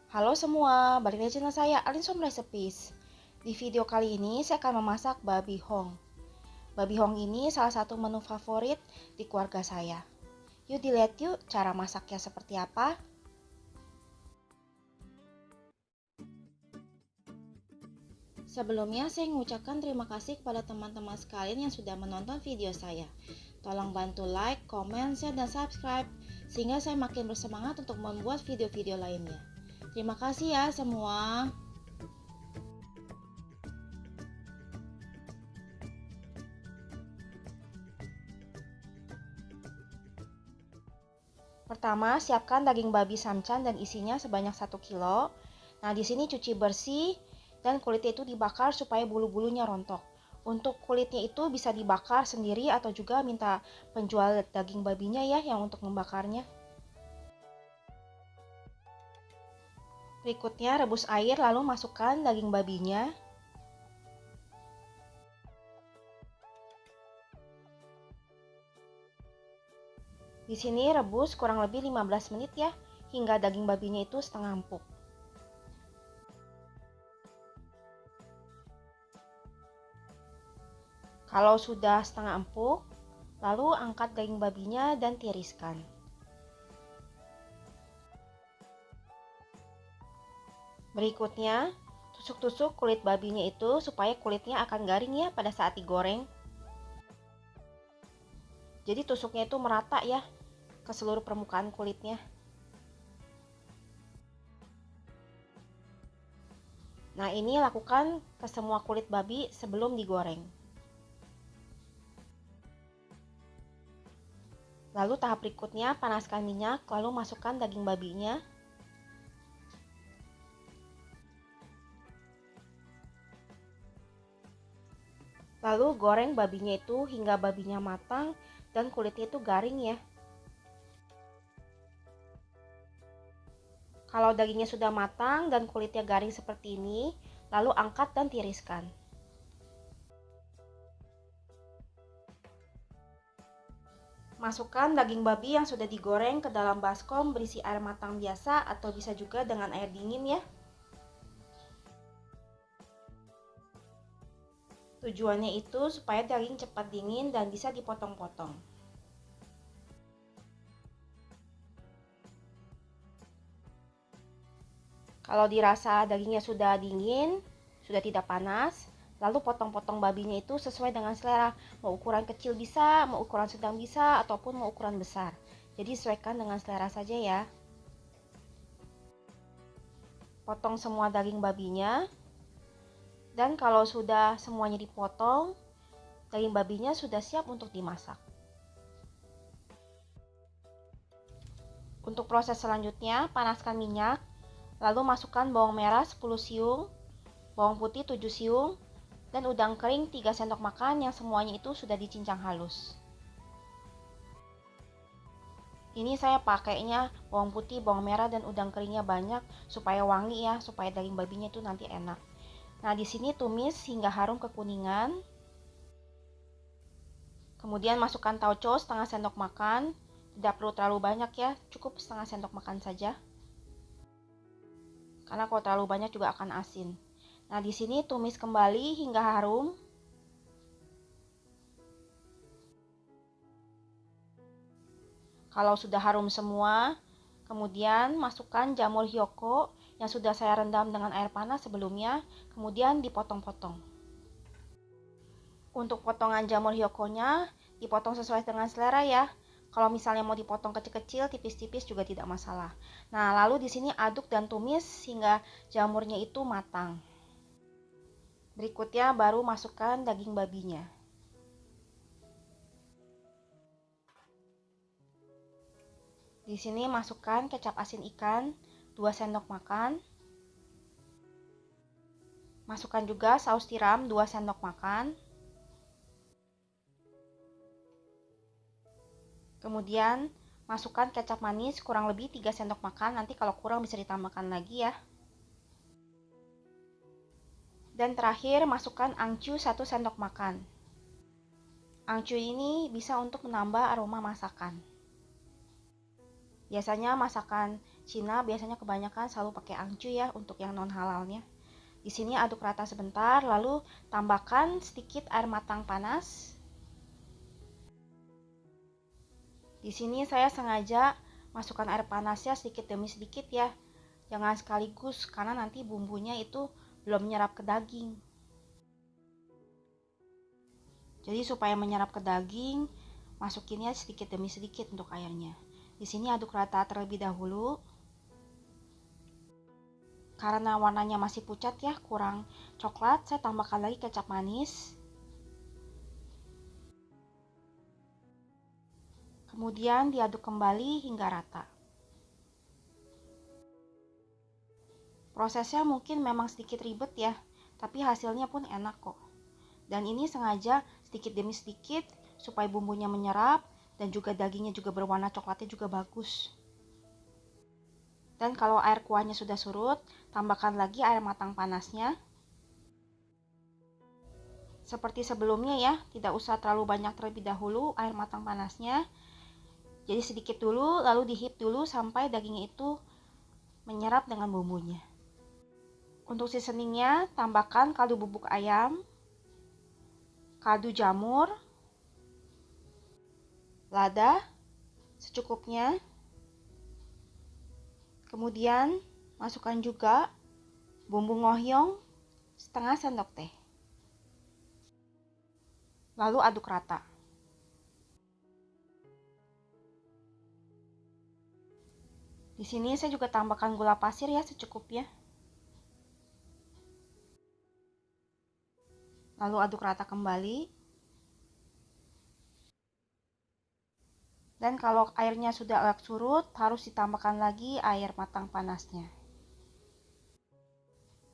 Halo semua, balik lagi channel saya Alinsom Recipes. Di video kali ini saya akan memasak babi hong. Babi hong ini salah satu menu favorit di keluarga saya. Yuk dilihat yuk cara masaknya seperti apa. Sebelumnya saya mengucapkan terima kasih kepada teman-teman sekalian yang sudah menonton video saya. Tolong bantu like, komen, share, dan subscribe sehingga saya makin bersemangat untuk membuat video-video lainnya. Terima kasih ya semua. Pertama, siapkan daging babi samcan dan isinya sebanyak 1 kilo. Nah, di sini cuci bersih dan kulitnya itu dibakar supaya bulu-bulunya rontok. Untuk kulitnya itu bisa dibakar sendiri atau juga minta penjual daging babinya ya yang untuk membakarnya. Berikutnya rebus air lalu masukkan daging babinya. Di sini rebus kurang lebih 15 menit ya, hingga daging babinya itu setengah empuk. Kalau sudah setengah empuk, lalu angkat daging babinya dan tiriskan. Berikutnya, tusuk-tusuk kulit babinya itu supaya kulitnya akan garing ya pada saat digoreng. Jadi tusuknya itu merata ya ke seluruh permukaan kulitnya. Nah, ini lakukan ke semua kulit babi sebelum digoreng. Lalu tahap berikutnya, panaskan minyak, lalu masukkan daging babinya. Lalu goreng babinya itu hingga babinya matang dan kulitnya itu garing ya. Kalau dagingnya sudah matang dan kulitnya garing seperti ini, lalu angkat dan tiriskan. Masukkan daging babi yang sudah digoreng ke dalam baskom berisi air matang biasa atau bisa juga dengan air dingin ya. Tujuannya itu supaya daging cepat dingin dan bisa dipotong-potong. Kalau dirasa dagingnya sudah dingin, sudah tidak panas, lalu potong-potong babinya itu sesuai dengan selera. Mau ukuran kecil bisa, mau ukuran sedang bisa, ataupun mau ukuran besar. Jadi sesuaikan dengan selera saja ya. Potong semua daging babinya. Dan kalau sudah semuanya dipotong, daging babinya sudah siap untuk dimasak. Untuk proses selanjutnya, panaskan minyak, lalu masukkan bawang merah 10 siung, bawang putih 7 siung, dan udang kering 3 sendok makan yang semuanya itu sudah dicincang halus. Ini saya pakainya bawang putih, bawang merah, dan udang keringnya banyak supaya wangi ya, supaya daging babinya itu nanti enak. Nah, di sini tumis hingga harum kekuningan. Kemudian masukkan tauco setengah sendok makan. Tidak perlu terlalu banyak ya, cukup setengah sendok makan saja. Karena kalau terlalu banyak juga akan asin. Nah, di sini tumis kembali hingga harum. Kalau sudah harum semua, kemudian masukkan jamur hyoko yang sudah saya rendam dengan air panas sebelumnya, kemudian dipotong-potong. Untuk potongan jamur hyokonya dipotong sesuai dengan selera ya. Kalau misalnya mau dipotong kecil-kecil, tipis-tipis juga tidak masalah. Nah, lalu di sini aduk dan tumis hingga jamurnya itu matang. Berikutnya baru masukkan daging babinya. Di sini masukkan kecap asin ikan 2 sendok makan. Masukkan juga saus tiram 2 sendok makan. Kemudian masukkan kecap manis kurang lebih 3 sendok makan. Nanti kalau kurang bisa ditambahkan lagi ya. Dan terakhir masukkan angcu 1 sendok makan. Angcu ini bisa untuk menambah aroma masakan. Biasanya masakan Cina biasanya kebanyakan selalu pakai angcu ya untuk yang non halalnya. Di sini aduk rata sebentar, lalu tambahkan sedikit air matang panas. Di sini saya sengaja masukkan air panasnya sedikit demi sedikit ya. Jangan sekaligus karena nanti bumbunya itu belum menyerap ke daging. Jadi supaya menyerap ke daging, masukinnya sedikit demi sedikit untuk airnya. Di sini aduk rata terlebih dahulu. Karena warnanya masih pucat ya, kurang coklat, saya tambahkan lagi kecap manis. Kemudian diaduk kembali hingga rata. Prosesnya mungkin memang sedikit ribet ya, tapi hasilnya pun enak kok. Dan ini sengaja sedikit demi sedikit supaya bumbunya menyerap dan juga dagingnya juga berwarna coklatnya juga bagus. Dan kalau air kuahnya sudah surut, tambahkan lagi air matang panasnya. Seperti sebelumnya ya, tidak usah terlalu banyak terlebih dahulu air matang panasnya. Jadi sedikit dulu, lalu dihip dulu sampai dagingnya itu menyerap dengan bumbunya. Untuk seasoningnya, tambahkan kaldu bubuk ayam, kaldu jamur, lada secukupnya. Kemudian masukkan juga bumbu ngohyong setengah sendok teh. Lalu aduk rata. Di sini saya juga tambahkan gula pasir ya secukupnya. Lalu aduk rata kembali. Dan kalau airnya sudah agak surut, harus ditambahkan lagi air matang panasnya.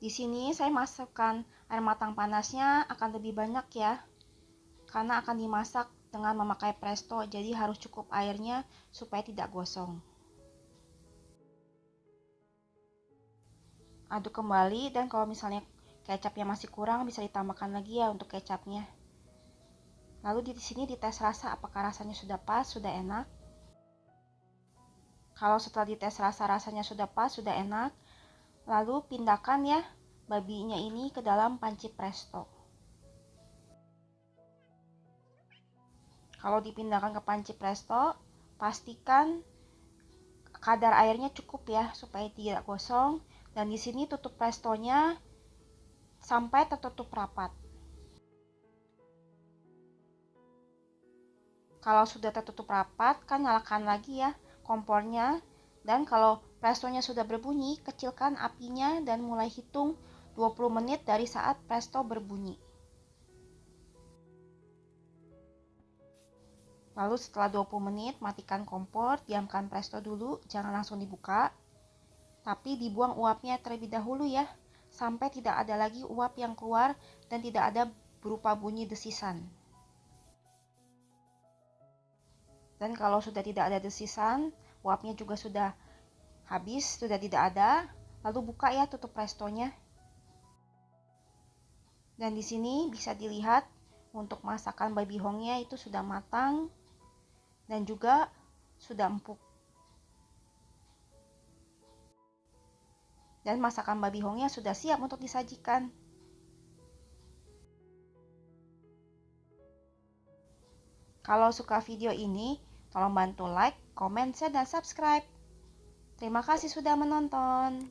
Di sini saya masukkan air matang panasnya akan lebih banyak ya, karena akan dimasak dengan memakai presto, jadi harus cukup airnya supaya tidak gosong. Aduk kembali, dan kalau misalnya kecapnya masih kurang bisa ditambahkan lagi ya untuk kecapnya. Lalu di sini dites rasa apakah rasanya sudah pas, sudah enak. Kalau setelah dites rasa rasanya sudah pas, sudah enak, lalu pindahkan ya babinya ini ke dalam panci presto. Kalau dipindahkan ke panci presto, pastikan kadar airnya cukup ya supaya tidak gosong, dan di sini tutup prestonya sampai tertutup rapat. Kalau sudah tertutup rapat, kan nyalakan lagi ya kompornya, dan kalau prestonya sudah berbunyi, kecilkan apinya dan mulai hitung 20 menit dari saat presto berbunyi. Lalu setelah 20 menit, matikan kompor, diamkan presto dulu, jangan langsung dibuka. Tapi dibuang uapnya terlebih dahulu ya, sampai tidak ada lagi uap yang keluar dan tidak ada berupa bunyi desisan. Dan kalau sudah tidak ada desisan, uapnya juga sudah habis, sudah tidak ada, lalu buka ya tutup prestonya. Dan di sini bisa dilihat untuk masakan babi hongnya itu sudah matang dan juga sudah empuk. Dan masakan babi hongnya sudah siap untuk disajikan. Kalau suka video ini, tolong bantu like, komen, share, dan subscribe. Terima kasih sudah menonton.